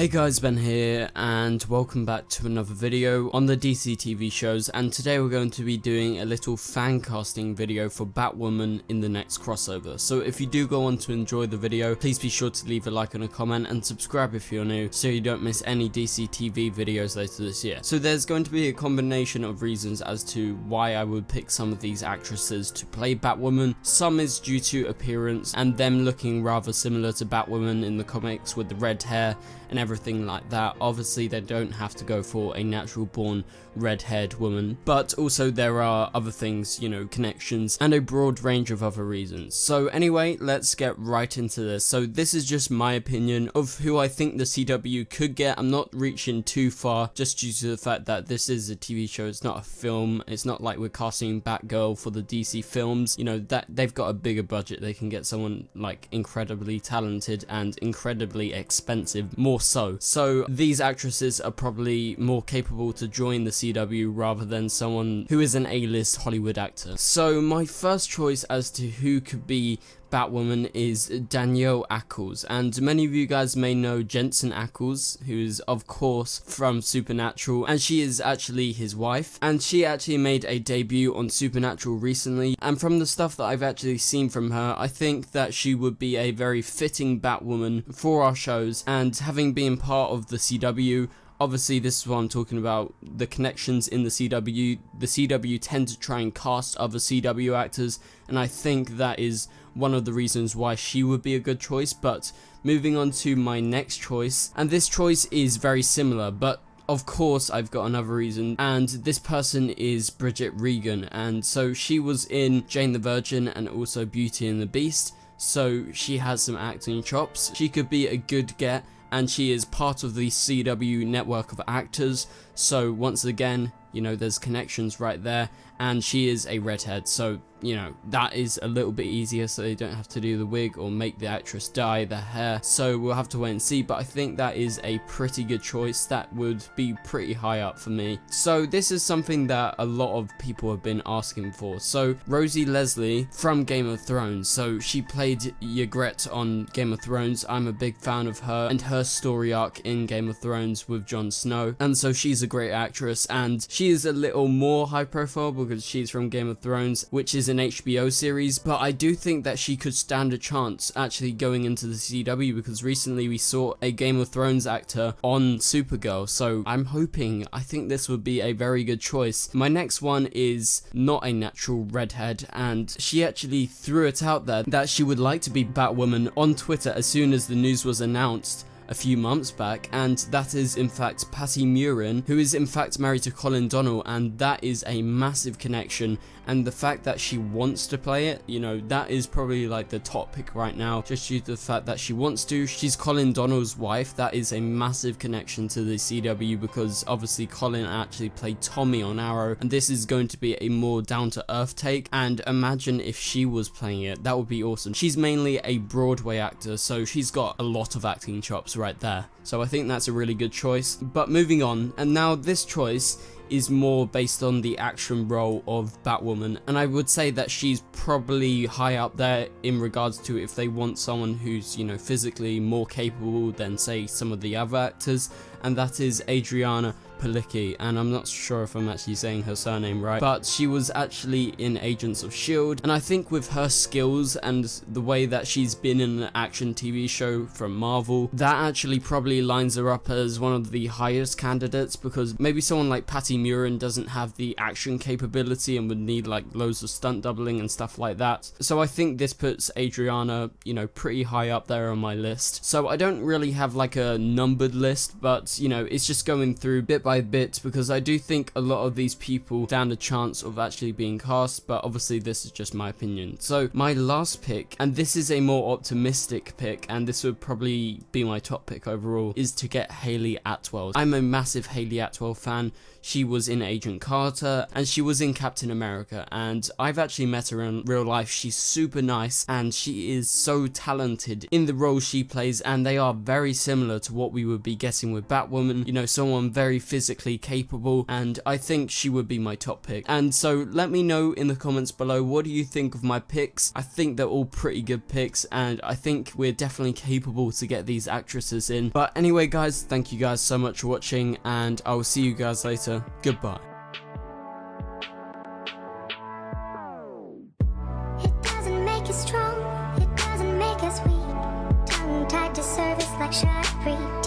Hey guys, Ben here, and welcome back to another video on the DC TV shows, and today we're going to be doing a little fan casting video for Batwoman in the next crossover. So if you do go on to enjoy the video, please be sure to leave a like and a comment, and subscribe if you're new, so you don't miss any DC TV videos later this year. So there's going to be a combination of reasons as to why I would pick some of these actresses to play Batwoman. Some is due to appearance, and them looking rather similar to Batwoman in the comics with the red hair and everything like that. Obviously they don't have to go for a natural born red-haired woman, but also there are other things, you know, connections and a broad range of other reasons. So anyway, let's get right into this. So this is just my opinion of who I think the CW could get. I'm not reaching too far just due to the fact that this is a TV show, it's not a film. It's not like we're casting Batgirl for the DC films, you know, that they've got a bigger budget. They can get someone like incredibly talented and incredibly expensive, more so. So these actresses are probably more capable to join the CW rather than someone who is an A-list Hollywood actor. So my first choice as to who could be Batwoman is Danielle Ackles, and many of you guys may know Jensen Ackles, who is of course from Supernatural, and she is actually his wife, and she actually made a debut on Supernatural recently, and from the stuff that I've actually seen from her, I think that she would be a very fitting Batwoman for our shows. And having been part of the CW, obviously this is what I'm talking about, the connections in the CW. The CW tend to try and cast other CW actors, and I think that is one of the reasons why she would be a good choice. But moving on to my next choice, and this choice is very similar, but of course I've got another reason, and this person is Bridget Regan, and so she was in Jane the Virgin and also Beauty and the Beast, so she has some acting chops. She could be a good get, and she is part of the CW network of actors, so once again, you know, there's connections right there, and she is a redhead, so you know, that is a little bit easier, so they don't have to do the wig or make the actress dye their hair. So we'll have to wait and see, but I think that is a pretty good choice. That would be pretty high up for me. So this is something that a lot of people have been asking for. So Rosie Leslie from Game of Thrones, so she played Ygritte on Game of Thrones. I'm a big fan of her and her story arc in Game of Thrones with Jon Snow, and so she's a great actress, and she is a little more high profile because she's from Game of Thrones, which is an HBO series, but I do think that she could stand a chance actually going into the CW, because recently we saw a Game of Thrones actor on Supergirl, so I think this would be a very good choice. My next one is not a natural redhead, and she actually threw it out there that she would like to be Batwoman on Twitter as soon as the news was announced a few months back, and that is in fact Patty Murin, who is in fact married to Colin Donnell, and that is a massive connection. And the fact that she wants to play it, you know, that is probably like the top pick right now, just due to the fact that she wants to. She's Colin Donnell's wife. That is a massive connection to the CW, because obviously Colin actually played Tommy on Arrow, and this is going to be a more down-to-earth take, and imagine if she was playing it. That would be awesome. She's mainly a Broadway actor, so she's got a lot of acting chops right there, so I think that's a really good choice. But moving on, and now this choice is more based on the action role of Batwoman, and I would say that she's probably high up there in regards to if they want someone who's, you know, physically more capable than say some of the other actors, and that is Adriana Palicki, and I'm not sure if I'm actually saying her surname right, but she was actually in Agents of S.H.I.E.L.D., and I think with her skills and the way that she's been in an action TV show from Marvel, that actually probably lines her up as one of the highest candidates, because maybe someone like Patty Murin doesn't have the action capability and would need like loads of stunt doubling and stuff like that. So I think this puts Adriana, you know, pretty high up there on my list. So I don't really have like a numbered list, but you know, it's just going through bit by bit, because I do think a lot of these people stand a chance of actually being cast, but obviously this is just my opinion. So my last pick, and this is a more optimistic pick, and this would probably be my top pick overall, is to get Hayley Atwell. I'm a massive Hayley Atwell fan. She was in Agent Carter, and she was in Captain America, and I've actually met her in real life. She's super nice, and she is so talented in the role she plays, and they are very similar to what we would be getting with Batwoman. You know, someone very physically physically capable, and I think she would be my top pick. And so let me know in the comments below, what do you think of my picks? I think they're all pretty good picks, and I think we're definitely capable to get these actresses in. But anyway guys, thank you guys so much for watching, and I will see you guys later. Goodbye. It doesn't make us strong, it doesn't make us weak. Tongue tied to service like shot free.